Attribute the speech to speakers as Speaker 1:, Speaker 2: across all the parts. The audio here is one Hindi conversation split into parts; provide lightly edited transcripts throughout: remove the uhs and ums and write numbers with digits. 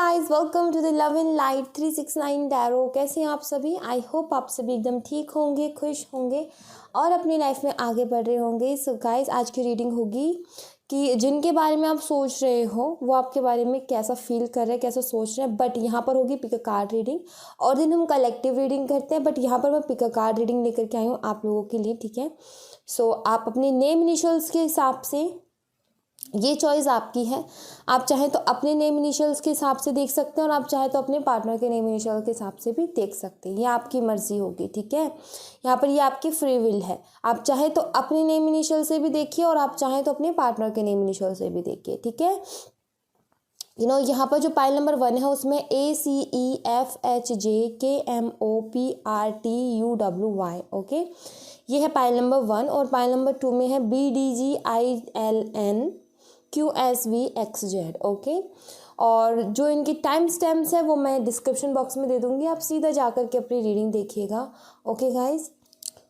Speaker 1: Guys, welcome to the love in light 369 tarot. कैसे हैं आप सभी? आई होप आप सभी एकदम ठीक होंगे, खुश होंगे और अपनी लाइफ में आगे बढ़ रहे होंगे। सो गाइस, आज की रीडिंग होगी कि जिनके बारे में आप सोच रहे हो वो आपके बारे में कैसा फील कर रहे हैं, कैसा सोच रहे हैं। बट यहाँ पर होगी पिक अ कार्ड रीडिंग। और दिन हम कलेक्टिव रीडिंग करते हैं, बट यहाँ पर मैं पिक अ कार्ड रीडिंग लेकर के आई हूँ आप लोगों के लिए, ठीक है। सो आप अपने नेम इनिशियल्स के हिसाब से, ये चॉइस आपकी है। आप चाहे तो अपने नेम इनिशियल्स के हिसाब से देख सकते हैं और आप चाहे तो अपने पार्टनर के नेम इनिशियल के हिसाब से भी देख सकते हैं। ये आपकी मर्जी होगी, ठीक है। यहाँ पर ये आपकी फ्री विल है। आप चाहे तो अपने नेम इनिशियल से भी देखिए और आप चाहे तो अपने पार्टनर के नेम इनिशियल से भी देखिए, ठीक है। यहाँ पर जो पाइल नंबर 1 है उसमें ACEFHJKMOPRTUWY, ओके। ये है पाइल नंबर 1। और पाइल नंबर 2 में है BDGILNQSVXZ, ओके। और जो इनकी टाइम स्टैम्प्स है वो मैं डिस्क्रिप्शन बॉक्स में दे दूंगी, आप सीधा जाकर के अपनी रीडिंग देखिएगा, ओके गाइज।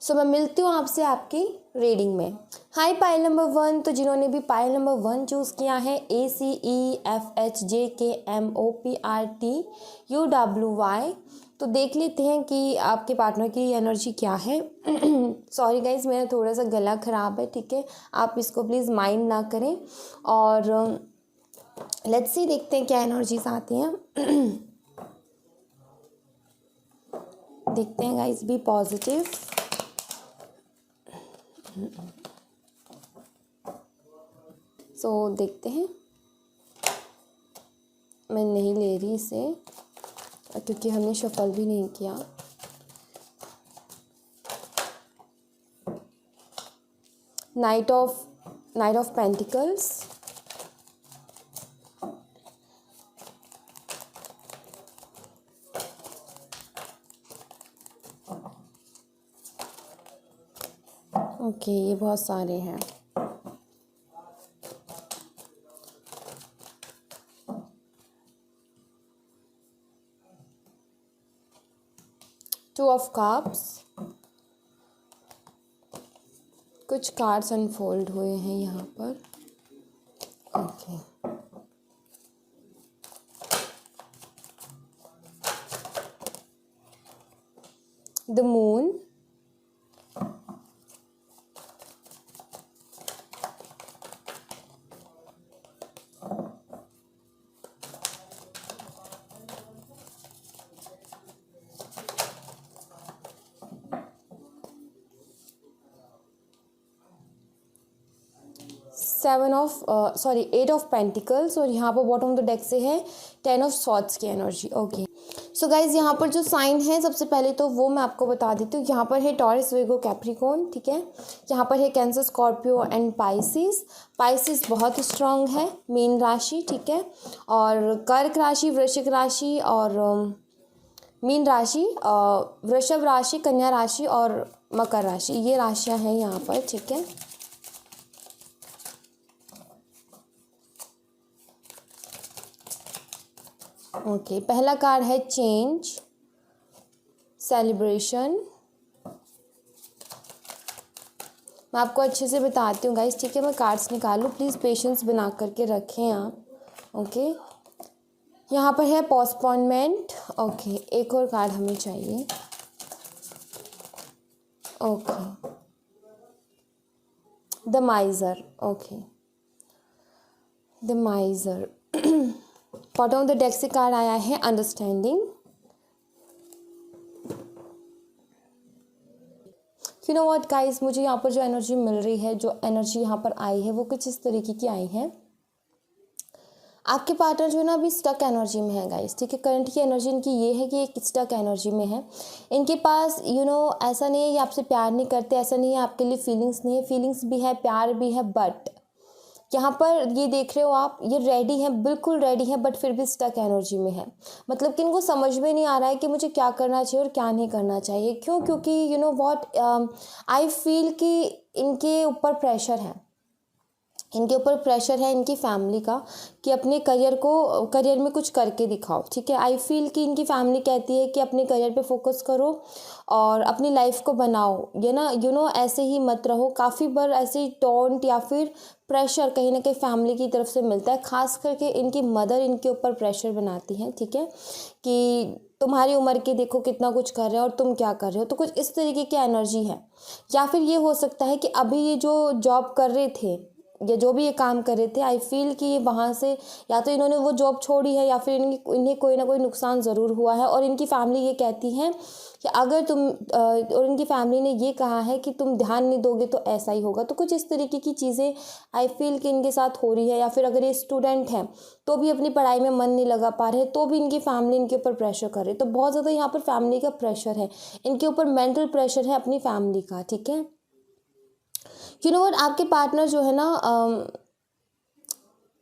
Speaker 1: सो मैं मिलती हूँ आपसे आपकी रीडिंग में। हाय पाइल नंबर 1। तो जिन्होंने भी पाइल नंबर 1 चूज़ किया है ACEFHJKMOPRTUWY, तो देख लेते हैं कि आपके पार्टनर की एनर्जी क्या है। सॉरी गाइज, मेरा थोड़ा सा गला ख़राब है, ठीक है। आप इसको प्लीज़ माइंड ना करें। और लेट्स सी, देखते हैं क्या एनर्जीज आती हैं। देखते हैं गाइज, बी पॉजिटिव। देखते हैं। मैं नहीं ले रही इसे क्योंकि हमने शफल भी नहीं किया। नाइट ऑफ पेंटिकल्स, ओके, ये बहुत सारे हैं। टू ऑफ कप्स, कुछ कार्ड्स अनफोल्ड हुए हैं यहाँ पर, okay. The moon, eight of pentacles. और यहाँ पर बॉटम ऑफ द डेक से है 10 ऑफ सॉर्ड्स की एनर्जी, ओके। सो गाइज, यहाँ पर जो साइन है सबसे पहले तो वो मैं आपको बता देती हूँ। यहाँ पर है टॉरस, विर्गो, कैप्रिकॉर्न, ठीक है। यहाँ पर है cancer, Scorpio and Pisces. Pisces बहुत स्ट्रांग है, मीन राशि, ठीक है। और कर्क राशि, वृश्चिक राशि और मीन राशि, वृषभ राशि, कन्या राशि और मकर राशि, ये राशियाँ हैं यहाँ पर, ठीक है। ओके, पहला कार्ड है चेंज, सेलिब्रेशन। मैं आपको अच्छे से बताती हूँ गाइस, ठीक है। मैं कार्ड्स निकालूँ, प्लीज़ पेशेंस बना करके रखें आप, ओके। यहाँ पर है पोस्टपोनमेंट, ओके। एक और कार्ड हमें चाहिए, okay. The माइजर, okay. The माइजर। Bottom of the deck से कार्ड आया है understanding. You know what guys, मुझे यहाँ पर जो एनर्जी मिल रही है, जो एनर्जी यहाँ पर आई है वो कुछ इस तरीके की आई है। आपके पार्टनर जो है ना अभी स्टक एनर्जी में है गाइस, ठीक है। करंट की एनर्जी इनकी ये है कि एक स्टक एनर्जी में है। इनके पास ऐसा नहीं है ये आपसे प्यार नहीं करते, ऐसा नहीं है आपके लिए फीलिंग्स नहीं है, फीलिंग्स भी है, प्यार भी है। बट यहाँ पर ये देख रहे हो आप, ये रेडी है, बिल्कुल रेडी है, बट फिर भी स्टक एनर्जी में है। मतलब कि इनको समझ में नहीं आ रहा है कि मुझे क्या करना चाहिए और क्या नहीं करना चाहिए। क्यों? क्योंकि व्हाट आई फील कि इनके ऊपर प्रेशर है, इनके ऊपर प्रेशर है इनकी फैमिली का कि अपने करियर में कुछ करके दिखाओ, ठीक है। आई फील कि इनकी फैमिली कहती है कि अपने करियर पे फोकस करो और अपनी लाइफ को बनाओ, ये ना ऐसे ही मत रहो। काफ़ी बार ऐसे टॉन्ट या फिर प्रेशर कहीं ना कहीं फैमिली की तरफ से मिलता है, खास करके इनकी मदर इनके ऊपर प्रेशर बनाती हैं, ठीक है, कि तुम्हारी उम्र के देखो कितना कुछ कर रहे हो और तुम क्या कर रहे हो। तो कुछ इस तरीके की एनर्जी है। या फिर ये हो सकता है कि अभी ये जो जॉब कर रहे थे या जो भी ये काम कर रहे थे, आई फील कि ये वहाँ से या तो इन्होंने वो जॉब छोड़ी है या फिर इन्हें कोई ना कोई नुकसान ज़रूर हुआ है। और इनकी फैमिली ये कहती है कि अगर और इनकी फैमिली ने ये कहा है कि तुम ध्यान नहीं दोगे तो ऐसा ही होगा। तो कुछ इस तरीके की चीज़ें आई फील कि इनके साथ हो रही है। या फिर अगर ये स्टूडेंट हैं तो भी अपनी पढ़ाई में मन नहीं लगा पा रहे, तो भी इनकी फैमिली इनके ऊपर प्रेशर कर रही है। तो बहुत ज़्यादा यहाँ पर फैमिली का प्रेशर है, इनके ऊपर मेंटल प्रेशर है अपनी फैमिली का, ठीक है। व्हाट, आपके पार्टनर जो है ना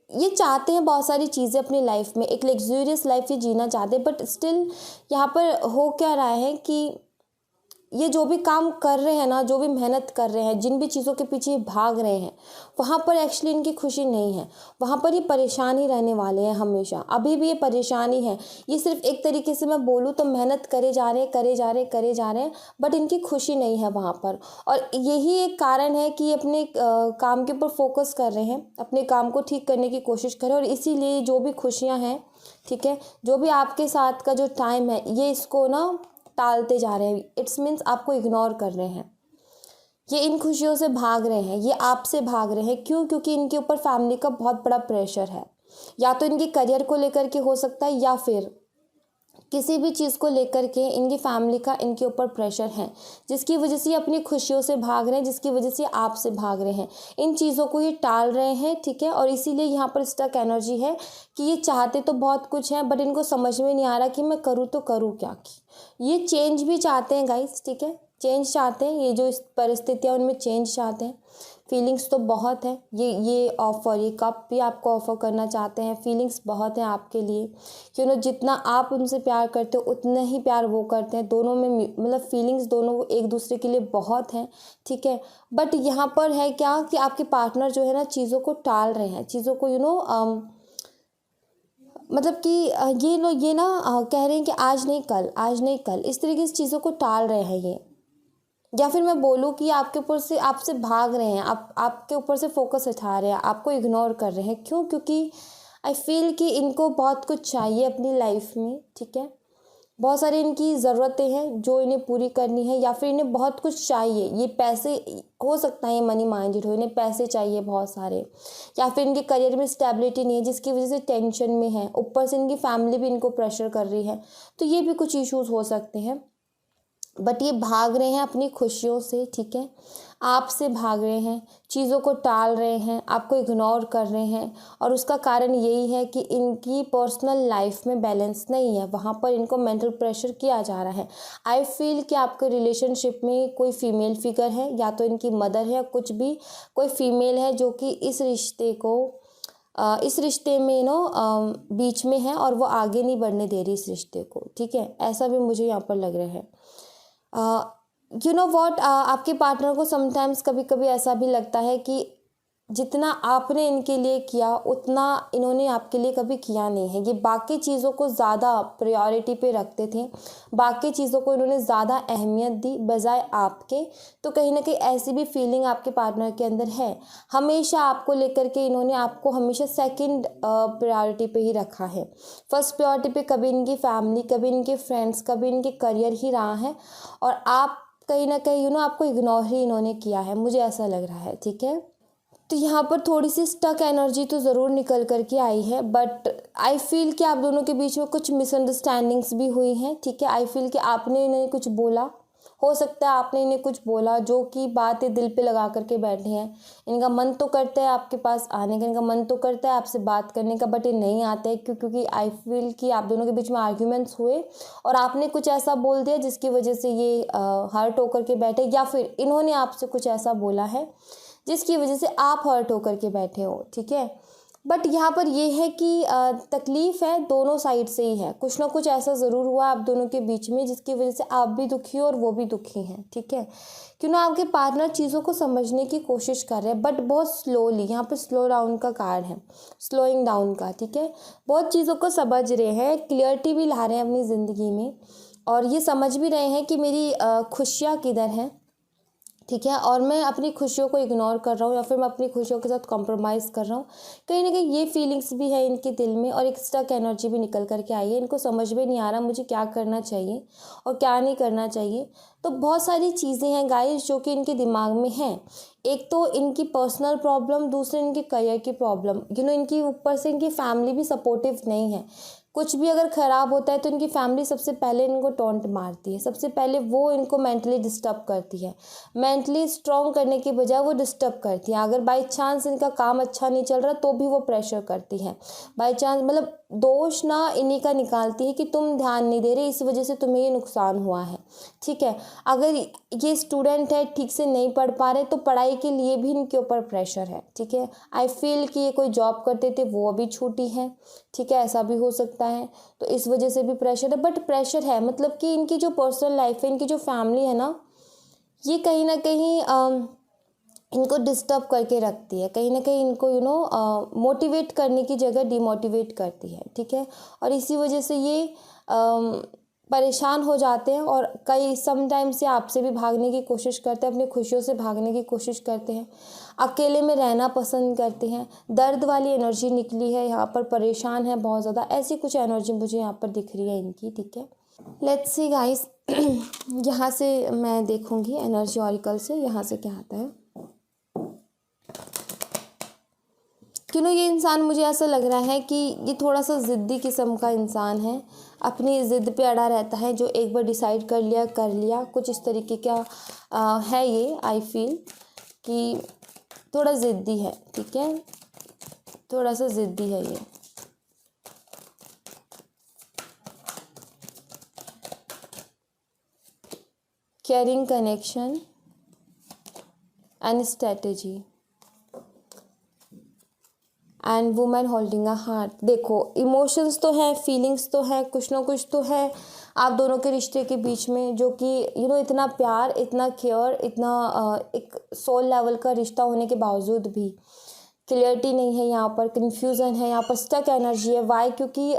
Speaker 1: ये चाहते हैं बहुत सारी चीज़ें अपनी लाइफ में, एक लग्जूरियस लाइफ ये जीना चाहते हैं, बट स्टिल यहाँ पर हो क्या रहा है कि ये जो भी काम कर रहे हैं ना, जो भी मेहनत कर रहे हैं, जिन भी चीज़ों के पीछे भाग रहे हैं, वहाँ पर एक्चुअली इनकी खुशी नहीं है। वहाँ पर ये परेशान ही रहने वाले हैं हमेशा, अभी भी ये परेशानी है। ये सिर्फ एक तरीके से मैं बोलूँ तो मेहनत करे जा रहे हैं, बट इनकी खुशी नहीं है वहाँ पर। और यही एक कारण है कि ये अपने काम के ऊपर फोकस कर रहे हैं, अपने काम को ठीक करने की कोशिश करें, और इसीलिए जो भी खुशियाँ हैं, ठीक है, जो भी आपके साथ का जो टाइम है, ये इसको ना टालते जा रहे हैं। इट्स मीन्स आपको इग्नोर कर रहे हैं। ये इन खुशियों से भाग रहे हैं, ये आपसे भाग रहे हैं। क्यों? क्योंकि इनके ऊपर फैमिली का बहुत बड़ा प्रेशर है। या तो इनके करियर को लेकर के हो सकता है, या फिर किसी भी चीज़ को लेकर के इनकी फैमिली का इनके ऊपर प्रेशर है, जिसकी वजह से ये अपनी खुशियों से भाग रहे हैं, जिसकी वजह से आपसे भाग रहे हैं। इन चीज़ों को ये टाल रहे हैं, ठीक है। और इसीलिए यहाँ पर स्टक एनर्जी है कि ये चाहते तो बहुत कुछ है, बट इनको समझ में नहीं आ रहा कि मैं करूँ तो करूँ क्या। ये चेंज भी चाहते हैं गाइस, ठीक है, चेंज चाहते हैं। ये जो इस परिस्थितियाँ उनमें चेंज चाहते हैं। फीलिंग्स तो बहुत है, ये ऑफ़र, ये कप भी आपको ऑफ़र करना चाहते हैं। फीलिंग्स बहुत हैं आपके लिए, जितना आप उनसे प्यार करते हो उतना ही प्यार वो करते हैं। दोनों में मतलब फीलिंग्स दोनों एक दूसरे के लिए बहुत हैं, ठीक है। बट यहाँ पर है क्या कि आपके पार्टनर जो है ना चीज़ों को टाल रहे हैं, चीज़ों को मतलब कि ये ना कह रहे हैं कि आज नहीं कल, इस तरीके से चीज़ों को टाल रहे हैं ये। या फिर मैं बोलूँ कि आपसे भाग रहे हैं, आपके ऊपर से फोकस हटा रहे हैं, आपको इग्नोर कर रहे हैं। क्यों? क्योंकि आई फील कि इनको बहुत कुछ चाहिए अपनी लाइफ में, ठीक है। बहुत सारी इनकी ज़रूरतें हैं जो इन्हें पूरी करनी है, या फिर इन्हें बहुत कुछ चाहिए। ये पैसे हो सकता है, ये मनी माइंडेड हो, इन्हें पैसे चाहिए बहुत सारे। या फिर इनके करियर में स्टेबिलिटी नहीं है, जिसकी वजह से टेंशन में है। ऊपर से इनकी फैमिली भी इनको प्रेशर कर रही है, तो ये भी कुछ इश्यूज़ हो सकते हैं। बट ये भाग रहे हैं अपनी खुशियों से, ठीक है, आपसे भाग रहे हैं, चीज़ों को टाल रहे हैं, आपको इग्नोर कर रहे हैं। और उसका कारण यही है कि इनकी पर्सनल लाइफ में बैलेंस नहीं है, वहाँ पर इनको मेंटल प्रेशर किया जा रहा है। आई फील कि आपके रिलेशनशिप में कोई फीमेल फिगर है, या तो इनकी मदर है, या कुछ भी कोई फीमेल है जो कि इस रिश्ते में बीच में है, और वो आगे नहीं बढ़ने दे रही इस रिश्ते को, ठीक है। ऐसा भी मुझे यहाँ पर लग रहा है। व्हाट, आपके पार्टनर को समटाइम्स कभी कभी ऐसा भी लगता है कि जितना आपने इनके लिए किया उतना इन्होंने आपके लिए कभी किया नहीं है। ये बाकी चीज़ों को ज़्यादा प्रायोरिटी पे रखते थे, बाकी चीज़ों को इन्होंने ज़्यादा अहमियत दी बजाय आपके। तो कहीं ना कहीं ऐसी भी फीलिंग आपके पार्टनर के अंदर है। हमेशा आपको लेकर के इन्होंने आपको हमेशा सेकंड प्रायोरिटी पे ही रखा है। फर्स्ट प्रायोरिटी पे कभी इनकी फैमिली, कभी इनके फ्रेंड्स, कभी इनके करियर ही रहा है। और आप कहीं ना कहीं आपको इग्नोर ही इन्होंने किया है, मुझे ऐसा लग रहा है, ठीक है। तो यहाँ पर थोड़ी सी स्टक एनर्जी तो ज़रूर निकल कर के आई है, बट आई फील कि आप दोनों के बीच में कुछ मिसअंडरस्टैंडिंग्स भी हुई हैं, ठीक है। आई फील कि आपने इन्हें कुछ बोला, हो सकता है आपने इन्हें कुछ बोला जो कि बात ये दिल पे लगा करके बैठे हैं। इनका मन तो करता है आपके पास आने का, इनका मन तो करता है आपसे बात करने का, बट ये नहीं आते हैं। क्योंकि आई फील कि आप दोनों के बीच में आर्ग्यूमेंट्स हुए और आपने कुछ ऐसा बोल दिया जिसकी वजह से ये हर्ट होकर के बैठे, या फिर इन्होंने आपसे कुछ ऐसा बोला है जिसकी वजह से आप हर्ट होकर के बैठे हो, ठीक है। बट यहाँ पर ये है कि तकलीफ़ है दोनों साइड से ही है, कुछ ना कुछ ऐसा ज़रूर हुआ आप दोनों के बीच में जिसकी वजह से आप भी दुखी हो और वो भी दुखी हैं, ठीक है। क्यों ना आपके पार्टनर चीज़ों को समझने की कोशिश कर रहे हैं, बट बहुत स्लोली, यहाँ पर स्लो डाउन का कार्ड है, स्लोइंग डाउन का, ठीक है। बहुत चीज़ों को समझ रहे हैं, क्लियरिटी भी ला रहे हैं अपनी ज़िंदगी में, और ये समझ भी रहे हैं कि मेरी खुशियाँ किधर हैं, ठीक है, और मैं अपनी खुशियों को इग्नोर कर रहा हूँ या फिर मैं अपनी खुशियों के साथ कॉम्प्रोमाइज़ कर रहा हूँ। कहीं ना कहीं ये फीलिंग्स भी है इनके दिल में, और एक स्टक एनर्जी भी निकल करके आई है। इनको समझ में नहीं आ रहा मुझे क्या करना चाहिए और क्या नहीं करना चाहिए। तो बहुत सारी चीज़ें हैं गाइस जो कि इनके दिमाग में हैं। एक तो इनकी पर्सनल प्रॉब्लम, दूसरे इनके करियर की प्रॉब्लम। इनकी ऊपर से इनकी फैमिली भी सपोर्टिव नहीं है। कुछ भी अगर ख़राब होता है तो इनकी फैमिली सबसे पहले इनको टॉन्ट मारती है, सबसे पहले वो इनको मेंटली डिस्टर्ब करती है। मेंटली स्ट्रॉन्ग करने की बजाय वो डिस्टर्ब करती है। अगर बाई चांस इनका काम अच्छा नहीं चल रहा तो भी वो प्रेशर करती है। बाई चांस मतलब दोष ना इन्हीं का निकालती है कि तुम ध्यान नहीं दे रहे, इस वजह से तुम्हें ये नुकसान हुआ है, ठीक है। अगर ये स्टूडेंट है, ठीक से नहीं पढ़ पा रहे, तो पढ़ाई के लिए भी इनके ऊपर प्रेशर है, ठीक है। आई फील कि ये कोई जॉब करते थे वो अभी छूटी है, ठीक है, ऐसा भी हो सकता है। तो इस वजह से भी प्रेशर है, बट प्रेशर है मतलब कि इनकी जो पर्सनल लाइफ है, इनकी जो फैमिली है ना, ये कहीं ना कहीं इनको डिस्टर्ब करके रखती है। कहीं ना कहीं इनको मोटिवेट करने की जगह डिमोटिवेट करती है, ठीक है। और इसी वजह से ये परेशान हो जाते हैं और कई समटाइम से आपसे भी भागने की कोशिश करते हैं, अपनी खुशियों से भागने की कोशिश करते हैं, अकेले में रहना पसंद करते हैं। दर्द वाली एनर्जी निकली है यहाँ पर, परेशान है बहुत ज़्यादा, ऐसी कुछ एनर्जी मुझे यहाँ पर दिख रही है इनकी, ठीक है। लेट्स सी गाइस, यहाँ से मैं देखूँगी एनर्जी ऑरिकल से, यहाँ से क्या आता है। ये इंसान, मुझे ऐसा लग रहा है कि ये थोड़ा सा ज़िद्दी किस्म का इंसान है, अपनी ज़िद पे अड़ा रहता है। जो एक बार डिसाइड कर लिया कर लिया, कुछ इस तरीके का है ये। आई फील कि थोड़ा ज़िद्दी है, ठीक है, थोड़ा सा ज़िद्दी है ये। Caring connection and strategy and women holding a heart. देखो, इमोशंस तो है, फीलिंग्स तो है, कुछ ना कुछ तो है आप दोनों के रिश्ते के बीच में, जो कि इतना प्यार, इतना केयर, इतना एक सोल लेवल का रिश्ता होने के बावजूद भी क्लियरिटी नहीं है यहाँ पर, कन्फ्यूज़न है यहाँ पर, स्टक एनर्जी है। वाई? क्योंकि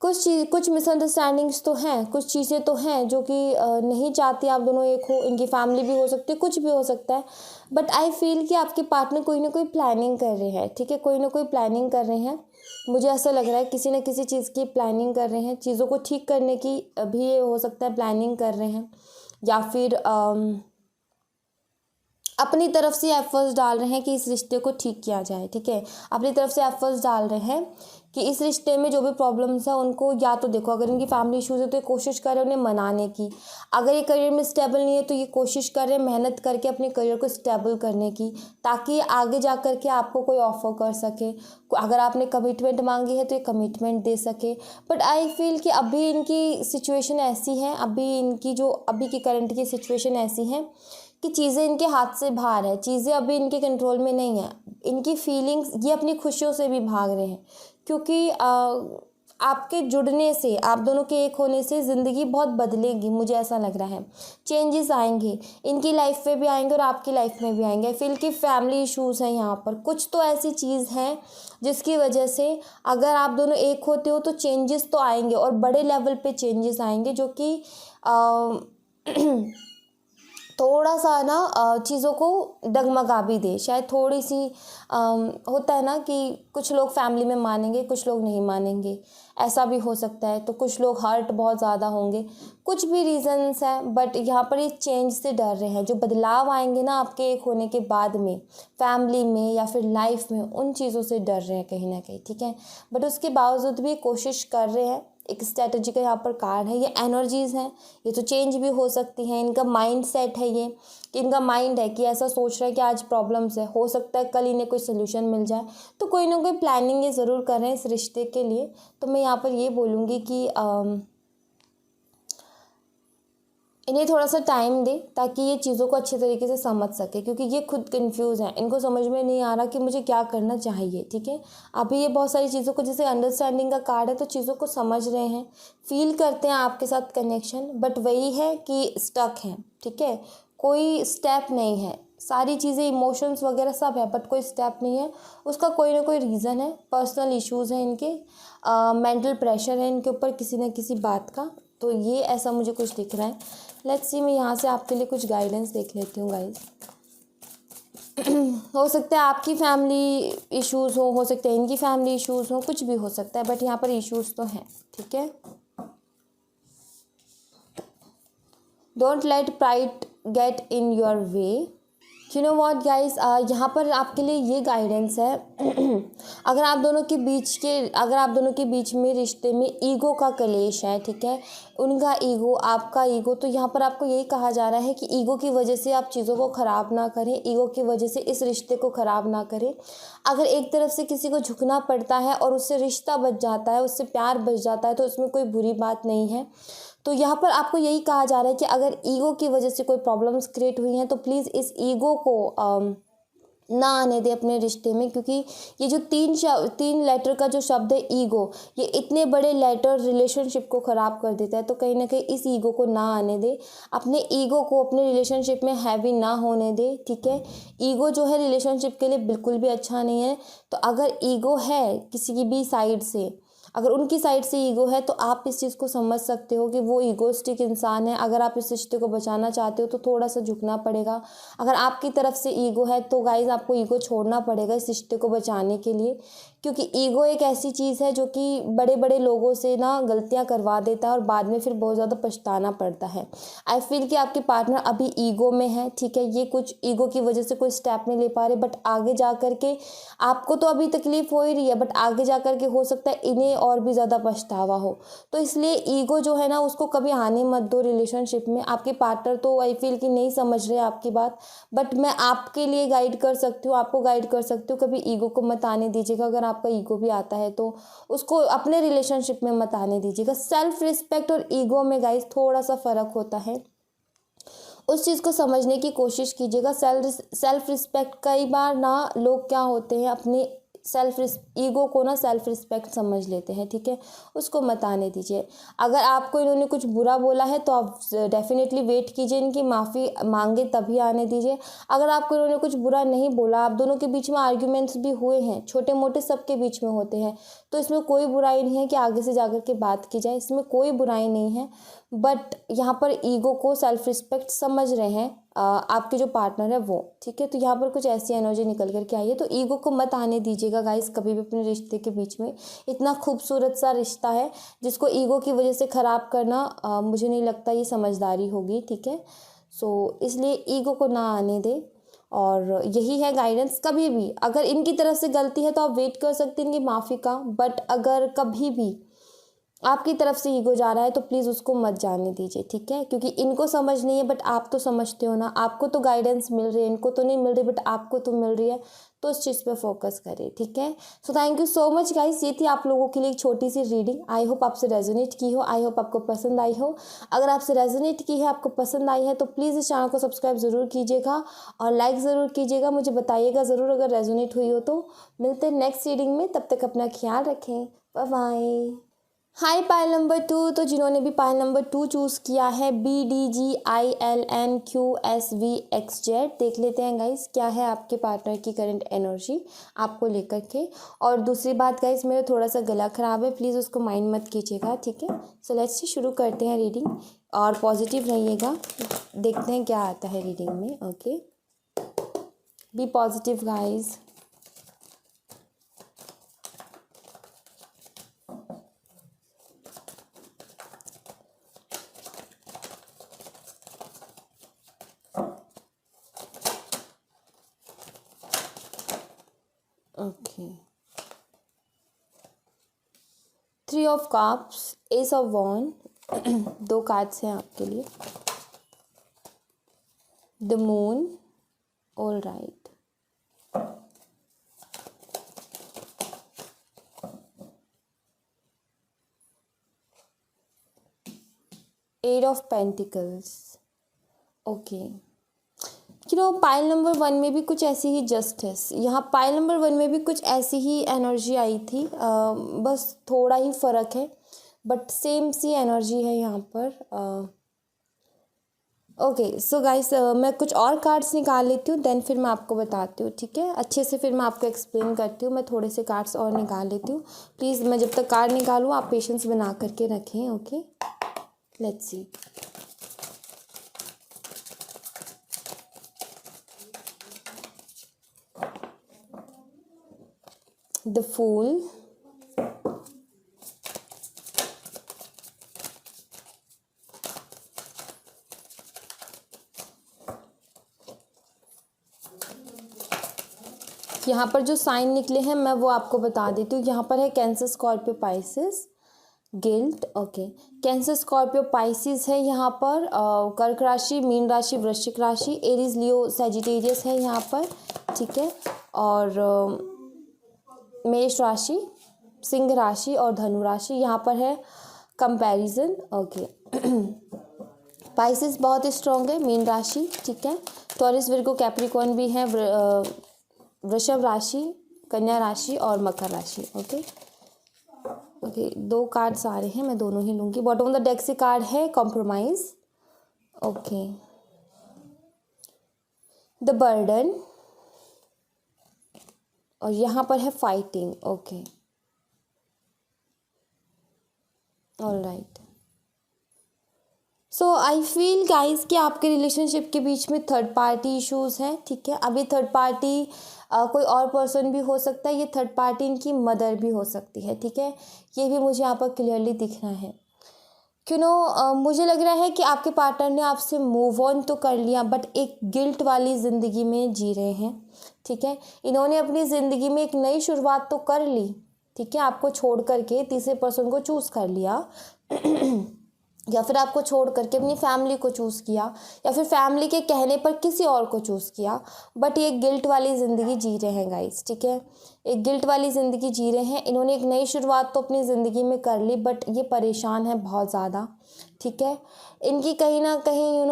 Speaker 1: कुछ मिसअंडरस्टैंडिंग्स तो हैं, कुछ चीज़ें तो हैं जो कि नहीं चाहती आप दोनों एक हो। इनकी फैमिली भी हो सकती है, कुछ भी हो सकता है, बट आई फील कि आपके पार्टनर कोई ना कोई प्लानिंग कर रहे हैं, ठीक है, कोई ना कोई प्लानिंग कर रहे हैं। मुझे ऐसा लग रहा है किसी न किसी चीज़ की प्लानिंग कर रहे हैं, चीज़ों को ठीक करने की भी ये हो सकता है प्लानिंग कर रहे हैं, या फिर अपनी तरफ से एफर्ट्स डाल रहे हैं कि इस रिश्ते को ठीक किया जाए, ठीक है। अपनी तरफ से एफर्ट्स डाल रहे हैं कि इस रिश्ते में जो भी प्रॉब्लम्स है उनको, या तो देखो अगर इनकी फैमिली इश्यूज है तो ये कोशिश कर रहे हैं उन्हें मनाने की। अगर ये करियर में स्टेबल नहीं है तो ये कोशिश कर रहे हैं मेहनत करके अपने करियर को स्टेबल करने की, ताकि आगे जा कर के आपको कोई ऑफर कर सके। अगर आपने कमिटमेंट मांगी है तो ये कमिटमेंट दे सके। बट आई फील कि अभी इनकी सिचुएशन ऐसी है, अभी की करंट की सिचुएशन ऐसी है कि चीज़ें इनके हाथ से बाहर है, चीज़ें अभी इनके कंट्रोल में नहीं है। इनकी फीलिंग्स, ये अपनी खुशियों से भी भाग रहे हैं, क्योंकि आपके जुड़ने से, आप दोनों के एक होने से ज़िंदगी बहुत बदलेगी, मुझे ऐसा लग रहा है। चेंजेस आएंगे, इनकी लाइफ में भी आएंगे और आपकी लाइफ में भी आएंगे। आई फील कि फैमिली इश्यूज़ हैं यहाँ पर, कुछ तो ऐसी चीज़ है जिसकी वजह से अगर आप दोनों एक होते हो तो चेंजेस तो आएंगे, और बड़े लेवल पे चेंजेस आएंगे, जो कि थोड़ा सा ना चीज़ों को डगमगा भी दे। शायद थोड़ी सी होता है ना कि कुछ लोग फैमिली में मानेंगे, कुछ लोग नहीं मानेंगे, ऐसा भी हो सकता है। तो कुछ लोग हर्ट बहुत ज़्यादा होंगे, कुछ भी रीज़न्स हैं, बट यहाँ पर ये चेंज से डर रहे हैं। जो बदलाव आएंगे ना आपके एक होने के बाद में, फैमिली में या फिर लाइफ में, उन चीज़ों से डर रहे हैं कहीं ना कहीं, ठीक है। बट उसके बावजूद भी कोशिश कर रहे हैं। एक स्ट्रेटजी का यहाँ पर कार्ड है, ये एनर्जीज़ हैं, ये तो चेंज भी हो सकती हैं। इनका माइंड सेट है ये, कि इनका माइंड है कि ऐसा सोच रहा है कि आज प्रॉब्लम्स है, हो सकता है कल इन्हें कोई सोल्यूशन मिल जाए। तो कोई ना कोई प्लानिंग ये ज़रूर कर रहे हैं इस रिश्ते के लिए। तो मैं यहाँ पर ये बोलूँगी कि इन्हें थोड़ा सा टाइम दे ताकि ये चीज़ों को अच्छे तरीके से समझ सके, क्योंकि ये खुद कंफ्यूज हैं, इनको समझ में नहीं आ रहा कि मुझे क्या करना चाहिए। ठीक है, अभी ये बहुत सारी चीज़ों को, जैसे अंडरस्टैंडिंग का कार्ड है, तो चीज़ों को समझ रहे हैं, फील करते हैं आपके साथ कनेक्शन, बट वही है कि स्टक हैं। ठीक है, कोई स्टेप नहीं है, सारी चीज़ें इमोशंस वगैरह सब है बट कोई स्टेप नहीं है। उसका कोई ना कोई रीज़न है, पर्सनल इश्यूज़ हैं इनके, मेंटल प्रेशर है इनके ऊपर किसी न किसी बात का। तो ये ऐसा मुझे कुछ दिख रहा है। लेट्स सी, मैं यहाँ से आपके लिए कुछ गाइडेंस देख लेती हूँ गाइस। हो सकता है आपकी फैमिली इश्यूज़ हो सकता है इनकी फैमिली इश्यूज़ हो, कुछ भी हो सकता है, बट यहाँ पर इश्यूज़ तो हैं। ठीक है, don't let pride get in your way. You know what guys, यहाँ पर आपके लिए ये गाइडेंस है। अगर आप दोनों के बीच में रिश्ते में ईगो का कलेश है, ठीक है, उनका ईगो आपका ईगो, तो यहाँ पर आपको यही कहा जा रहा है कि ईगो की वजह से आप चीज़ों को ख़राब ना करें, ईगो की वजह से इस रिश्ते को ख़राब ना करें। अगर एक तरफ से किसी को झुकना पड़ता है और उससे रिश्ता बच जाता है, उससे प्यार बच जाता है, तो उसमें कोई बुरी बात नहीं है। तो यहाँ पर आपको यही कहा जा रहा है कि अगर ईगो की वजह से कोई प्रॉब्लम्स क्रिएट हुई हैं तो प्लीज़ इस ईगो को ना आने दे अपने रिश्ते में, क्योंकि ये जो तीन लेटर का जो शब्द है ईगो, ये इतने बड़े लेटर रिलेशनशिप को ख़राब कर देता है। तो कहीं ना कहीं इस ईगो को ना आने दे, अपने ईगो को अपने रिलेशनशिप में हैवी ना होने दे। ठीक है, ईगो जो है रिलेशनशिप के लिए बिल्कुल भी अच्छा नहीं है। तो अगर ईगो है किसी की भी साइड से, अगर उनकी साइड से ईगो है, तो आप इस चीज़ को समझ सकते हो कि वो ईगोस्टिक इंसान है। अगर आप इस रिश्ते को बचाना चाहते हो तो थोड़ा सा झुकना पड़ेगा। अगर आपकी तरफ से ईगो है तो गाइज आपको ईगो छोड़ना पड़ेगा इस रिश्ते को बचाने के लिए, क्योंकि ईगो एक ऐसी चीज़ है जो कि बड़े बड़े लोगों से ना गलतियाँ करवा देता है और बाद में फिर बहुत ज़्यादा पछताना पड़ता है। आई फील कि आपके पार्टनर अभी ईगो में है। ठीक है, ये कुछ ईगो की वजह से कोई स्टेप नहीं ले पा रहे, बट आगे जा कर के आपको तो अभी तकलीफ हो ही रही है, बट आगे जा कर के हो सकता है इन्हें और भी ज़्यादा पछतावा हो। तो इसलिए ईगो जो है ना, उसको कभी आने मत दो रिलेशनशिप में। आपके पार्टनर तो आई फील कि नहीं समझ रहे आपकी बात, बट मैं आपके लिए गाइड कर सकती हूँ, आपको गाइड कर सकती हूँ। कभी ईगो को मत आने दीजिएगा। अगर आपका ईगो भी आता है तो उसको अपने रिलेशनशिप में मत आने दीजिएगा। सेल्फ रिस्पेक्ट और ईगो में गाइस थोड़ा सा फ़र्क होता है, उस चीज़ को समझने की कोशिश कीजिएगा। सेल्फ रिस्पेक्ट, कई बार ना लोग क्या होते हैं, अपने ईगो को ना सेल्फ रिस्पेक्ट समझ लेते हैं। ठीक है, उसको मत आने दीजिए। अगर आपको इन्होंने कुछ बुरा बोला है तो आप डेफिनेटली वेट कीजिए, इनकी माफ़ी मांगे तभी आने दीजिए। अगर आपको इन्होंने कुछ बुरा नहीं बोला, आप दोनों के बीच में आर्ग्यूमेंट्स भी हुए हैं, छोटे मोटे सबके बीच में होते हैं, तो इसमें कोई बुराई नहीं है कि आगे से जाकर के बात की जाए, इसमें कोई बुराई नहीं है। बट यहाँ पर ईगो को सेल्फ रिस्पेक्ट समझ रहे हैं आपके जो पार्टनर है वो। ठीक है, तो यहाँ पर कुछ ऐसी एनर्जी निकल करके आई है, तो ईगो को मत आने दीजिएगा गाइस कभी भी अपने रिश्ते के बीच में। इतना खूबसूरत सा रिश्ता है जिसको ईगो की वजह से ख़राब करना मुझे नहीं लगता ये समझदारी होगी। ठीक है, सो इसलिए ईगो को ना आने दे। और यही है गाइडेंस। कभी भी अगर इनकी तरफ से गलती है तो आप वेट कर सकते हैं इनकी माफ़ी का, बट अगर कभी भी आपकी तरफ से ईगो जा रहा है तो प्लीज़ उसको मत जाने दीजिए। ठीक है, क्योंकि इनको समझ नहीं है, बट आप तो समझते हो ना, आपको तो गाइडेंस मिल रही है, इनको तो नहीं मिल रही, बट आपको तो मिल रही है, तो उस चीज़ पे फोकस करें। ठीक है, so thank you so much guys, ये थी आप लोगों के लिए एक छोटी सी रीडिंग। आई होप आपसे रेजोनेट की हो, आई होप आपको पसंद आई हो। अगर आपसे रेजोनेट की है, आपको पसंद आई है, तो प्लीज़ इस चैनल को सब्सक्राइब ज़रूर कीजिएगा और लाइक ज़रूर कीजिएगा। मुझे बताइएगा ज़रूर अगर रेजोनेट हुई हो तो। मिलते हैं नेक्स्ट रीडिंग में, तब तक अपना ख्याल रखें। Bye bye. Hi pile number 2, तो जिन्होंने भी पाइल नंबर 2 चूज़ किया है, BDGILNQSVXZ, देख लेते हैं गाइस क्या है आपके पार्टनर की करंट एनर्जी आपको लेकर के। और दूसरी बात गाइस, मेरा थोड़ा सा गला ख़राब है, प्लीज़ उसको माइंड मत कीजिएगा। ठीक है, सो लेट्स शुरू करते हैं रीडिंग, और पॉजिटिव रहिएगा, देखते हैं क्या आता है रीडिंग में। Okay, be positive guys. Okay, 3 of cups, ace of wand, 2 cards हैं आपके लिए, the moon, all right, eight of pentacles, okay, pile number 1 में भी कुछ ऐसी ही जस्टिस, यहाँ पाइल नंबर 1 में भी कुछ ऐसी ही एनर्जी आई थी, बस थोड़ा ही फ़र्क है बट सेम सी एनर्जी है यहाँ पर। ओके सो गाइस, मैं कुछ और कार्ड्स निकाल लेती हूँ, देन फिर मैं आपको बताती हूँ, ठीक है, अच्छे से फिर मैं आपको एक्सप्लेन करती हूँ। मैं थोड़े से कार्ड्स और निकाल लेती हूँ, प्लीज़ मैं जब तक कार्ड निकालूँ आप पेशेंस बना करके रखें। Okay, let's see. The fool, यहाँ पर जो साइन निकले हैं मैं वो आपको बता देती हूँ। यहाँ पर है cancer, Scorpio, Pisces, guilt. Okay, cancer, Scorpio, Pisces है यहाँ पर, कर्क राशि, मीन राशि, वृश्चिक राशि, एरीज, लियो, सैजिटेरियस है यहाँ पर, ठीक है, और मेष राशि, सिंह राशि और धनु राशि। यहाँ पर है कंपैरिजन। ओके, पाइसिस बहुत स्ट्रॉन्ग है, मीन राशि, ठीक है, टॉरस, विर्गो, कैप्रिकॉर्न भी है, वृषभ राशि, कन्या राशि और मकर राशि। ओके ओके, 2 कार्ड्स आ रहे हैं, मैं दोनों ही लूँगी। बॉटम ऑफ द डेक से कार्ड है कॉम्प्रोमाइज। ओके, द बर्डन, और यहाँ पर है fighting. Okay, all right. So I feel guys कि आपके रिलेशनशिप के बीच में थर्ड पार्टी इश्यूज़ हैं, ठीक है। अभी थर्ड पार्टी कोई और पर्सन भी हो सकता है, ये थर्ड पार्टी इनकी मदर भी हो सकती है, ठीक है, ये भी मुझे यहाँ पर क्लियरली दिख रहा है। मुझे लग रहा है कि आपके पार्टनर ने आपसे मूव ऑन तो कर लिया बट एक गिल्ट वाली ज़िंदगी में जी रहे हैं, ठीक है। इन्होंने अपनी ज़िंदगी में एक नई शुरुआत तो कर ली, ठीक है, आपको छोड़ करके तीसरे पर्सन को चूज़ कर लिया या फिर आपको छोड़ करके अपनी फैमिली को चूज़ किया या फिर फैमिली के कहने पर किसी और को चूज़ किया, बट ये गिल्ट वाली ज़िंदगी जी रहे हैं गाइस, ठीक है, एक गिल्ट वाली ज़िंदगी जी रहे हैं। इन्होंने एक नई शुरुआत तो अपनी ज़िंदगी में कर ली बट ये परेशान है बहुत ज़्यादा, ठीक है। इनकी कहीं ना कहीं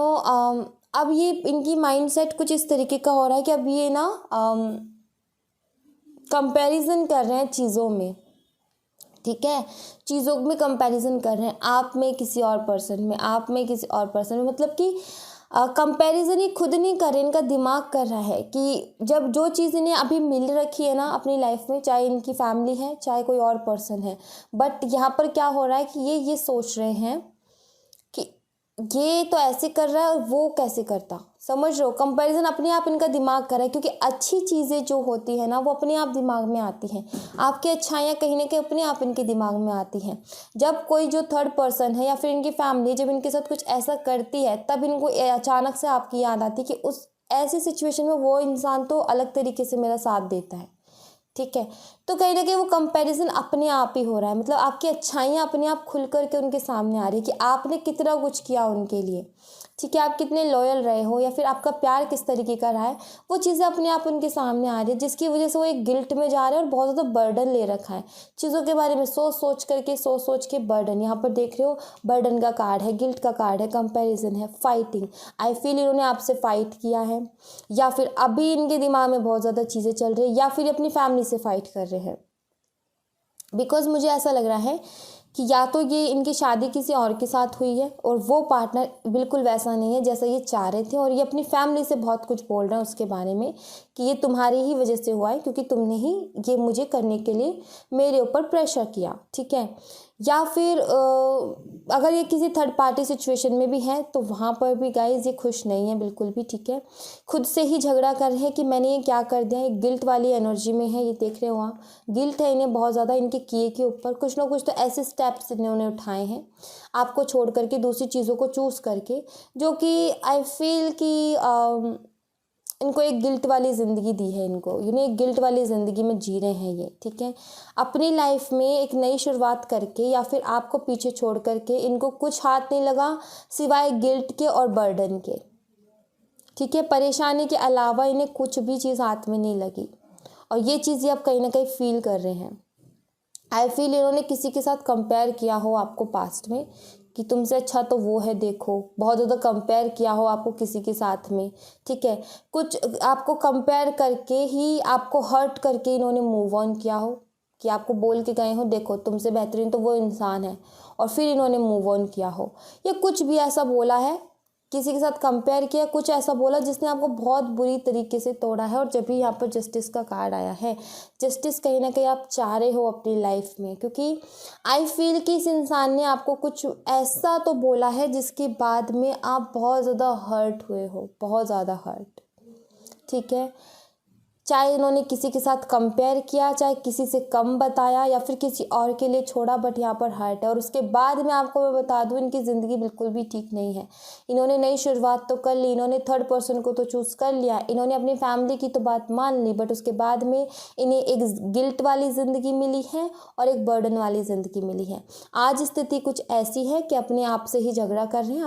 Speaker 1: अब ये इनकी माइंडसेट कुछ इस तरीके का हो रहा है कि अब ये ना कंपैरिजन कर रहे हैं चीज़ों में, ठीक है, चीज़ों में कंपैरिजन कर रहे हैं, आप में किसी और पर्सन में, आप में किसी और पर्सन में, मतलब कि कंपैरिजन ही खुद नहीं कर रहे, इनका दिमाग कर रहा है कि जब जो चीज़ इन्हें अभी मिल रखी है ना अपनी लाइफ में, चाहे इनकी फैमिली है चाहे कोई और पर्सन है, बट यहाँ पर क्या हो रहा है कि ये सोच रहे हैं कि ये तो ऐसे कर रहा है और वो कैसे करता, समझ रहे हो, कंपैरिजन अपने आप इनका दिमाग कर रहा है, क्योंकि अच्छी चीज़ें जो होती है ना वो अपने आप दिमाग में आती हैं, आपकी अच्छाइयाँ कहीं ना कहीं अपने आप इनके दिमाग में आती हैं। जब कोई जो थर्ड पर्सन है या फिर इनकी फैमिली जब इनके साथ कुछ ऐसा करती है तब इनको अचानक से आपकी याद आती है कि उस ऐसी सिचुएशन में वो इंसान तो अलग तरीके से मेरा साथ देता है, ठीक है। तो कहीं ना कहीं वो कंपैरिजन अपने आप ही हो रहा है, मतलब आपकी अच्छाइयाँ अपने आप खुल करके उनके सामने आ रही है कि आपने कितना कुछ किया उनके लिए, ठीक है, आप कितने लॉयल रहे हो या फिर आपका प्यार किस तरीके का रहा है, वो चीज़ें अपने आप उनके सामने आ रही है, जिसकी वजह से वो एक गिल्ट में जा रहे हैं और बहुत ज़्यादा बर्डन ले रखा है चीज़ों के बारे में, सोच सोच के बर्डन। यहाँ पर देख रहे हो बर्डन का कार्ड है, गिल्ट का कार्ड है, कंपैरिजन है, फाइटिंग। आई फील इन्होंने आपसे फाइट किया है या फिर अभी इनके दिमाग में बहुत ज़्यादा चीज़ें चल रही है या फिर अपनी फैमिली से फाइट कर रहे हैं, बिकॉज मुझे ऐसा लग रहा है कि या तो ये इनकी शादी किसी और के साथ हुई है और वो पार्टनर बिल्कुल वैसा नहीं है जैसा ये चाह रहे थे, और ये अपनी फैमिली से बहुत कुछ बोल रहे हैं उसके बारे में कि ये तुम्हारी ही वजह से हुआ है क्योंकि तुमने ही ये मुझे करने के लिए मेरे ऊपर प्रेशर किया, ठीक है। या फिर अगर ये किसी थर्ड पार्टी सिचुएशन में भी है तो वहाँ पर भी गाइज ये खुश नहीं है बिल्कुल भी, ठीक है, खुद से ही झगड़ा कर रहे हैं कि मैंने ये क्या कर दिया, एक गिल्ट वाली एनर्जी में है, ये देख रहे हो आप, गिल्ट है इन्हें बहुत ज़्यादा इनके किए के ऊपर, कुछ ना कुछ तो ऐसे स्टेप्स इन्होंने उठाए हैं आपको छोड़ करके दूसरी चीज़ों को चूज़ करके, जो कि आई फील कि इनको एक गिल्ट वाली ज़िंदगी दी है, इनको एक गिल्ट वाली ज़िंदगी में जी रहे हैं ये, ठीक है। अपनी लाइफ में एक नई शुरुआत करके या फिर आपको पीछे छोड़ करके इनको कुछ हाथ नहीं लगा सिवाय गिल्ट के और बर्डन के, ठीक है, परेशानी के अलावा इन्हें कुछ भी चीज़ हाथ में नहीं लगी, और ये चीज़ें आप कहीं ना कहीं फील कर रहे हैं। आई फील इन्होंने किसी के साथ कंपेयर किया हो आपको पास्ट में कि तुमसे अच्छा तो वो है, देखो बहुत ज़्यादा कंपेयर किया हो आपको किसी के साथ में, ठीक है, कुछ आपको कंपेयर करके ही आपको हर्ट करके इन्होंने मूव ऑन किया हो, कि आपको बोल के गए हो देखो तुमसे बेहतरीन तो वो इंसान है, और फिर इन्होंने मूव ऑन किया हो, या कुछ भी ऐसा बोला है, किसी के साथ कंपेयर किया, कुछ ऐसा बोला जिसने आपको बहुत बुरी तरीके से तोड़ा है। और जब भी यहाँ पर जस्टिस का कार्ड आया है, जस्टिस कहीं ना कहीं आप चाह रहे हो अपनी लाइफ में, क्योंकि आई फील कि इस इंसान ने आपको कुछ ऐसा तो बोला है जिसके बाद में आप बहुत ज़्यादा हर्ट हुए हो, बहुत ज़्यादा हर्ट, ठीक है, चाहे इन्होंने किसी के साथ कंपेयर किया, चाहे किसी से कम बताया, या फिर किसी और के लिए छोड़ा, बट यहाँ पर हर्ट है। और उसके बाद में आपको मैं बता दूँ, इनकी ज़िंदगी बिल्कुल भी ठीक नहीं है। इन्होंने नई शुरुआत तो कर ली, इन्होंने थर्ड पर्सन को तो चूज़ कर लिया, इन्होंने अपनी फैमिली की तो बात मान ली, बट उसके बाद में इन्हें एक गिल्ट वाली ज़िंदगी मिली है और एक बर्डन वाली ज़िंदगी मिली है। आज स्थिति कुछ ऐसी है कि अपने आप से ही झगड़ा कर रहे हैं,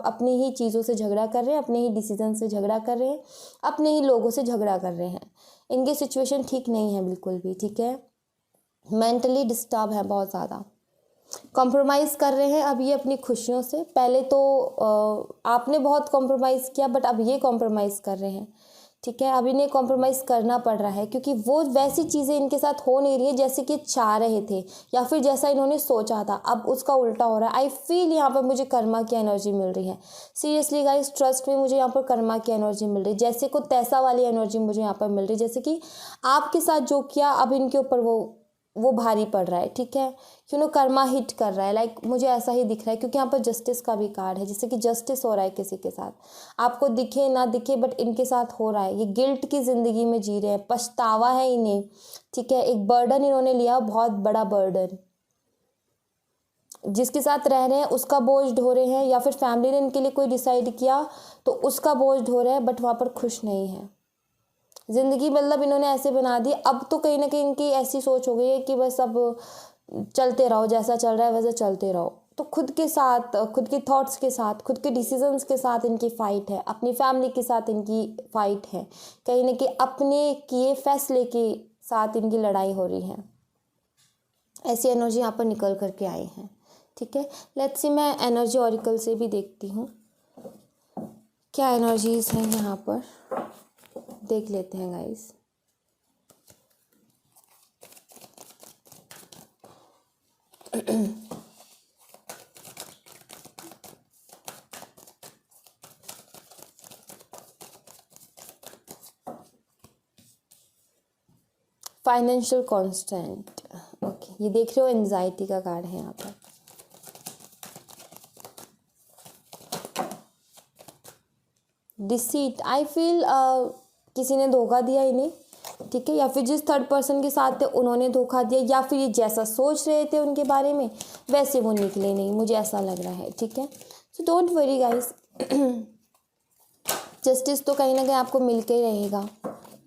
Speaker 1: अपनी ही चीज़ों से झगड़ा कर रहे हैं, अपने ही डिसीजन से झगड़ा कर रहे हैं, अपने ही लोगों से झगड़ा कर रहे हैं। इनकी सिचुएशन ठीक नहीं है बिल्कुल भी, ठीक है, मेंटली डिस्टर्ब है बहुत ज़्यादा, कॉम्प्रोमाइज़ कर रहे हैं अब ये अपनी खुशियों से। पहले तो आपने बहुत कॉम्प्रोमाइज़ किया, बट अब ये कॉम्प्रोमाइज़ कर रहे हैं, ठीक है, अब इन्हें कॉम्प्रोमाइज़ करना पड़ रहा है, क्योंकि वो वैसी चीज़ें इनके साथ हो नहीं रही है जैसे कि चाह रहे थे, या फिर जैसा इन्होंने सोचा था, अब उसका उल्टा हो रहा है। आई फील यहाँ पर मुझे कर्मा की एनर्जी मिल रही है, सीरियसली गाइस, ट्रस्ट में मुझे यहाँ पर कर्मा की एनर्जी मिल रही है, जैसे को तैसा वाली एनर्जी मुझे यहाँ पर मिल रही है, जैसे कि आपके साथ जो किया अब इनके ऊपर वो भारी पड़ रहा है, ठीक है, कर्मा हिट कर रहा है, लाइक मुझे ऐसा ही दिख रहा है, क्योंकि यहाँ पर जस्टिस का भी कार्ड है, जैसे कि जस्टिस हो रहा है किसी के साथ, आपको दिखे ना दिखे बट इनके साथ हो रहा है। ये गिल्ट की ज़िंदगी में जी रहे हैं, पछतावा है इन्हें, ठीक है, एक बर्डन इन्होंने लिया, बहुत बड़ा बर्डन, जिसके साथ रह रहे हैं उसका बोझ ढो रहे हैं, या फिर फैमिली ने इनके लिए कोई डिसाइड किया तो उसका बोझ ढो रहे हैं, बट वहाँ पर खुश नहीं है। ज़िंदगी मतलब इन्होंने ऐसे बना दी, अब तो कहीं ना कहीं इनकी ऐसी सोच हो गई है कि बस अब चलते रहो, जैसा चल रहा है वैसे चलते रहो। तो खुद के साथ, खुद के थॉट्स के साथ, खुद के डिसीजंस के साथ इनकी फ़ाइट है, अपनी फैमिली के साथ इनकी फ़ाइट है, कहीं ना कहीं अपने किए फैसले के साथ इनकी लड़ाई हो रही है। ऐसी एनर्जी यहाँ पर निकल करके आई है, ठीक है। लेट्स सी, मैं एनर्जी ऑरिकल से भी देखती हूँ क्या एनर्जीज हैं यहाँ पर, देख लेते हैं गाइस। फाइनेंशियल कांस्टेंट, ओके, ये देख रहे हो एंजाइटी का कार्ड है यहाँ पर। डिसीट, आई फील किसी ने धोखा दिया इन्हें, ठीक है, या फिर जिस थर्ड पर्सन के साथ थे उन्होंने धोखा दिया, या फिर ये जैसा सोच रहे थे उनके बारे में वैसे वो निकले नहीं, मुझे ऐसा लग रहा है, ठीक है। So don't worry guys, justice तो कहीं ना कहीं आपको मिल के ही रहेगा,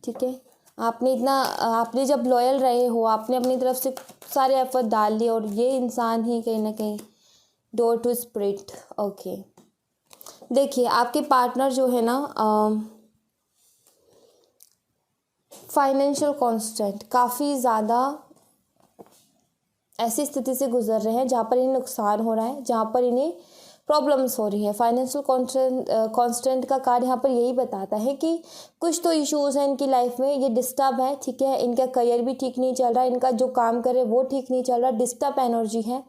Speaker 1: ठीक है। आपने जब लॉयल रहे हो, आपने अपनी तरफ से सारे एफर्ट डाल लिए, और ये इंसान ही कहीं ना कहीं डोर टू स्प्रिट, ओके। देखिए आपके पार्टनर जो है ना, फाइनेंशियल कांस्टेंट, काफ़ी ज़्यादा ऐसी स्थिति से गुजर रहे हैं जहाँ पर इन्हें नुकसान हो रहा है, जहाँ पर इन्हें प्रॉब्लम्स हो रही हैं। फाइनेंशियल कांस्टेंट का कार्ड यहाँ पर यही बताता है कि कुछ तो इश्यूज़ हैं इनकी लाइफ में, ये डिस्टर्ब है, ठीक है, इनका करियर भी ठीक नहीं चल रहा, इनका जो काम करे वो ठीक नहीं चल रहा, डिस्टर्ब एनर्जी है,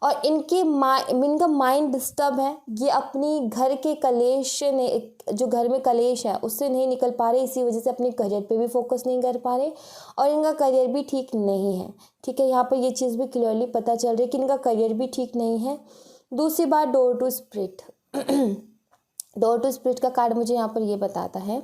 Speaker 1: और इनका माइंड डिस्टर्ब है। ये अपनी घर के कलेश ने, जो घर में कलेश है उससे नहीं निकल पा रहे, इसी वजह से अपने करियर पे भी फोकस नहीं कर पा रहे, और इनका करियर भी ठीक नहीं है, ठीक है। यहाँ पर ये चीज़ भी क्लियरली पता चल रही है कि इनका करियर भी ठीक नहीं है। दूसरी बात, door to spirit, door to spirit का कार्ड मुझे यहाँ पर ये बताता है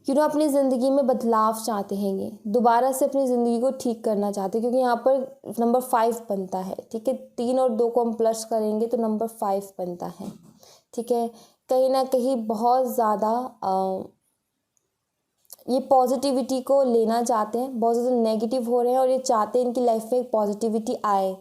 Speaker 1: कि अपनी ज़िंदगी में बदलाव चाहते हैं, ये दोबारा से अपनी ज़िंदगी को ठीक करना चाहते हैं, क्योंकि यहाँ पर नंबर 5 बनता है, ठीक है, 3 और 2 को हम प्लस करेंगे तो नंबर 5 बनता है, ठीक है। कहीं ना कहीं बहुत ज़्यादा ये पॉजिटिविटी को लेना चाहते हैं, बहुत ज़्यादा नेगेटिव हो रहे हैं, और ये चाहते हैं इनकी लाइफ में एक पॉजिटिविटी आए,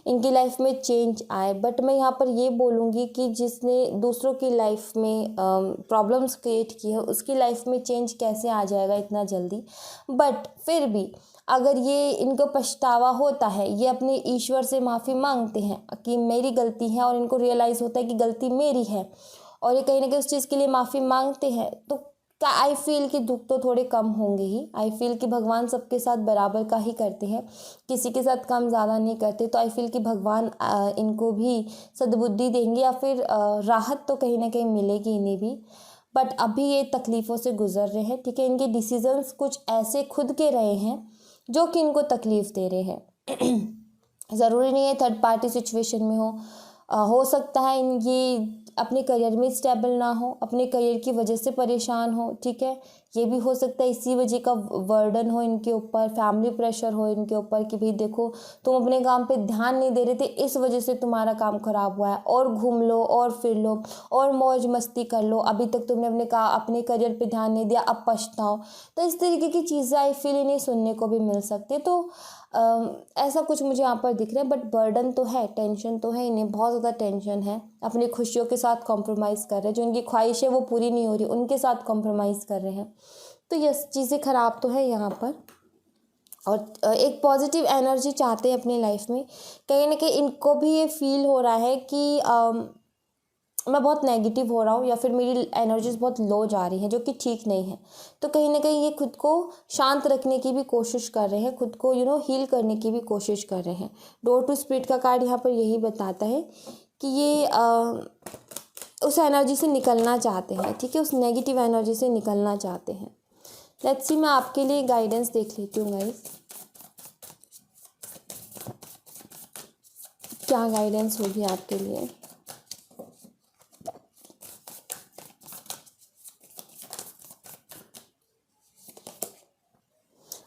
Speaker 1: इनकी लाइफ में चेंज आए। बट मैं यहाँ पर ये बोलूँगी कि जिसने दूसरों की लाइफ में प्रॉब्लम्स क्रिएट की है, उसकी लाइफ में चेंज कैसे आ जाएगा इतना जल्दी। बट फिर भी अगर ये इनको पछतावा होता है, ये अपने ईश्वर से माफ़ी मांगते हैं कि मेरी गलती है, और इनको रियलाइज़ होता है कि गलती मेरी है, और ये कहीं ना कहीं उस चीज़ के लिए माफ़ी मांगते हैं, तो क्या आई फील कि दुख तो थोड़े कम होंगे ही। आई फील कि भगवान सबके साथ बराबर का ही करते हैं, किसी के साथ कम ज़्यादा नहीं करते। तो आई फील कि भगवान इनको भी सद्बुद्धि देंगे, या फिर राहत तो कहीं ना कहीं मिलेगी इन्हें भी। बट अभी ये तकलीफ़ों से गुजर रहे हैं, ठीक है। इनके डिसीजंस कुछ ऐसे खुद के रहे हैं जो कि इनको तकलीफ़ दे रहे हैं। ज़रूरी नहीं है थर्ड पार्टी सिचुएशन में हो सकता है ये अपने करियर में स्टेबल ना हो, अपने करियर की वजह से परेशान हो, ठीक है। ये भी हो सकता है इसी वजह का बर्डन हो इनके ऊपर, फैमिली प्रेशर हो इनके ऊपर कि भाई देखो तुम अपने काम पे ध्यान नहीं दे रहे थे, इस वजह से तुम्हारा काम खराब हुआ है, और घूम लो और फिर लो और मौज मस्ती कर लो, अभी तक तुमने अपने करियर पे ध्यान नहीं दिया, अब पछताओ। तो इस तरीके की चीज़ें आई फील इन्हें सुनने को भी मिल सकती है। तो ऐसा कुछ मुझे यहाँ पर दिख रहा है। बट बर्डन तो है, टेंशन तो है, इन्हें बहुत ज़्यादा टेंशन है। अपनी खुशियों के साथ कॉम्प्रोमाइज़ कर रहे हैं, जो उनकी ख्वाहिश है वो पूरी नहीं हो रही, उनके साथ कॉम्प्रोमाइज़ कर रहे हैं। तो यस, चीज़ें ख़राब तो है यहाँ पर। और एक पॉजिटिव एनर्जी चाहते हैं अपनी लाइफ में। कहीं ना कहीं इनको भी ये फील हो रहा है कि मैं बहुत नेगेटिव हो रहा हूँ, या फिर मेरी एनर्जीज बहुत लो जा रही हैं, जो कि ठीक नहीं है। तो कहीं ना कहीं ये खुद को शांत रखने की भी कोशिश कर रहे हैं, खुद को हील करने की भी कोशिश कर रहे हैं। डोर टू स्पिरिट का कार्ड यहाँ पर यही बताता है कि ये उस एनर्जी से निकलना चाहते हैं, ठीक है, उस नेगेटिव एनर्जी से निकलना चाहते हैं। लेट्स सी, मैं आपके लिए गाइडेंस देख लेती हूँ गाइस, क्या गाइडेंस होगी आपके लिए।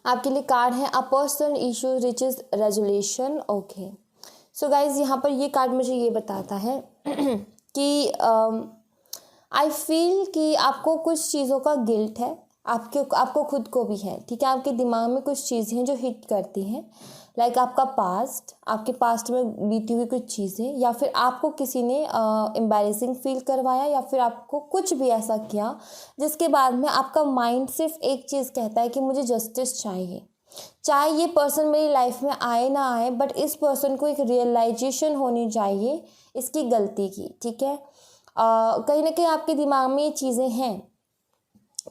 Speaker 1: आपके लिए कार्ड है a personal issue riches resolution. Okay, so guys यहाँ पर ये कार्ड मुझे ये बताता है कि आई फील कि आपको कुछ चीज़ों का गिल्ट है, आपको खुद को भी है, ठीक है। आपके दिमाग में कुछ चीज़ें हैं जो हिट करती हैं, लाइक आपका पास्ट, आपके पास्ट में बीती हुई कुछ चीज़ें, या फिर आपको किसी ने एम्बैरेसिंग फील करवाया, या फिर आपको कुछ भी ऐसा किया जिसके बाद में आपका माइंड सिर्फ एक चीज़ कहता है कि मुझे जस्टिस चाहिए। चाहे ये पर्सन मेरी लाइफ में आए ना आए, बट इस पर्सन को एक रियलाइजेशन होनी चाहिए इसकी गलती की, ठीक है। कहीं ना कहीं आपके दिमाग में ये चीज़ें हैं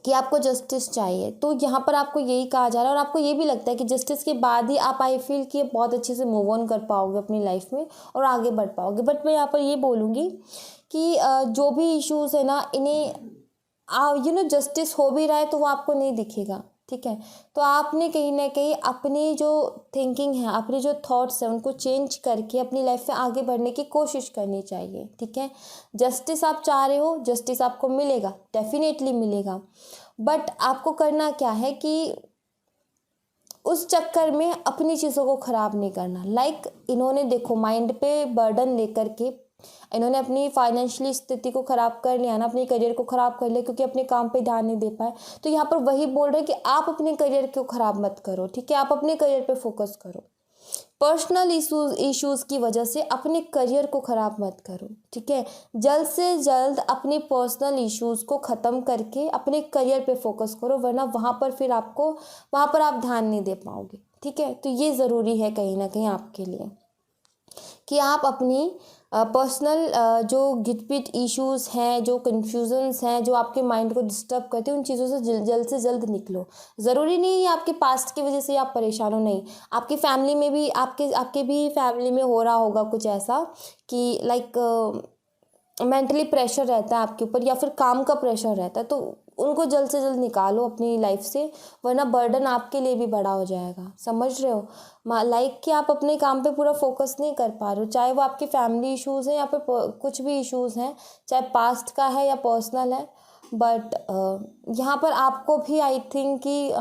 Speaker 1: कि आपको जस्टिस चाहिए। तो यहाँ पर आपको यही कहा जा रहा है, और आपको ये भी लगता है कि जस्टिस के बाद ही आप आई फील कि बहुत अच्छे से मूव ऑन कर पाओगे अपनी लाइफ में और आगे बढ़ पाओगे। बट मैं यहाँ पर ये बोलूँगी कि जो भी इश्यूज़ है ना, इन्हें जस्टिस हो भी रहा है तो वो आपको नहीं दिखेगा, ठीक है। तो आपने कहीं ना कहीं अपनी जो थिंकिंग है, अपने जो थॉट्स हैं, उनको चेंज करके अपनी लाइफ में आगे बढ़ने की कोशिश करनी चाहिए, ठीक है। जस्टिस आप चाह रहे हो, जस्टिस आपको मिलेगा, डेफिनेटली मिलेगा। बट आपको करना क्या है कि उस चक्कर में अपनी चीज़ों को ख़राब नहीं करना। लाइक इन्होंने देखो माइंड पे बर्डन लेकर के इन्होंने अपनी फाइनेंशियली स्थिति को ख़राब कर लिया ना, अपने करियर को ख़राब कर लिया, क्योंकि अपने काम पे ध्यान नहीं दे पाए। तो यहाँ पर वही बोल रहे हैं कि आप अपने करियर को ख़राब मत करो, ठीक है। आप अपने करियर पे फोकस करो, पर्सनल इश्यूज़ की वजह से अपने करियर को ख़राब मत करो, ठीक है। जल्द से जल्द अपने पर्सनल इश्यूज़ को ख़त्म करके अपने करियर पे फोकस करो, वरना वहाँ पर आप ध्यान नहीं दे पाओगे, ठीक है। तो ये ज़रूरी है कहीं ना कहीं आपके लिए कि आप अपनी पर्सनल जो गिटपिट इश्यूज़ हैं, जो कन्फ्यूज़न्स हैं, जो आपके माइंड को डिस्टर्ब करते हैं, उन चीज़ों से जल्द निकलो। ज़रूरी नहीं है आपके पास्ट की वजह से आप परेशान हो, नहीं। आपकी फैमिली में भी आपके भी फैमिली में हो रहा होगा कुछ ऐसा कि लाइक मेंटली प्रेशर रहता है आपके ऊपर, या फिर काम का प्रेशर रहता है, तो उनको जल्द से जल्द निकालो अपनी लाइफ से, वरना बर्डन आपके लिए भी बड़ा हो जाएगा। समझ रहे हो, लाइक कि आप अपने काम पे पूरा फोकस नहीं कर पा रहे हो, चाहे वो आपके फैमिली इश्यूज़ हैं या फिर कुछ भी इश्यूज़ हैं, चाहे पास्ट का है या पर्सनल है। बट यहाँ पर आपको भी आई थिंक कि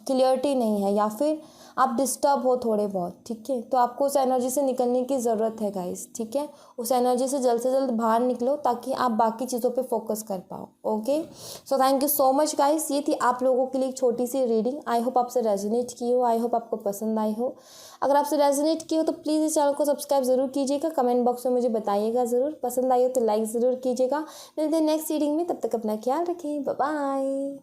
Speaker 1: क्लियरिटी नहीं है, या फिर आप डिस्टर्ब हो थोड़े बहुत, ठीक है। तो आपको उस एनर्जी से निकलने की ज़रूरत है गाइस, ठीक है। उस एनर्जी से जल्द बाहर निकलो, ताकि आप बाकी चीज़ों पे फोकस कर पाओ। Okay, so thank you so much guys. ये थी आप लोगों के लिए एक छोटी सी रीडिंग। आई होप आपसे रेजोनेट की हो, आई होप आपको पसंद आई हो। अगर आपसे रेजोनेट की हो तो प्लीज़ इस चैनल को सब्सक्राइब ज़रूर कीजिएगा, कमेंट बॉक्स में मुझे बताइएगा ज़रूर। पसंद आई हो तो लाइक ज़रूर कीजिएगा। मिलते हैं नेक्स्ट रीडिंग में, तब तक अपना ख्याल रखें, बाय बाय।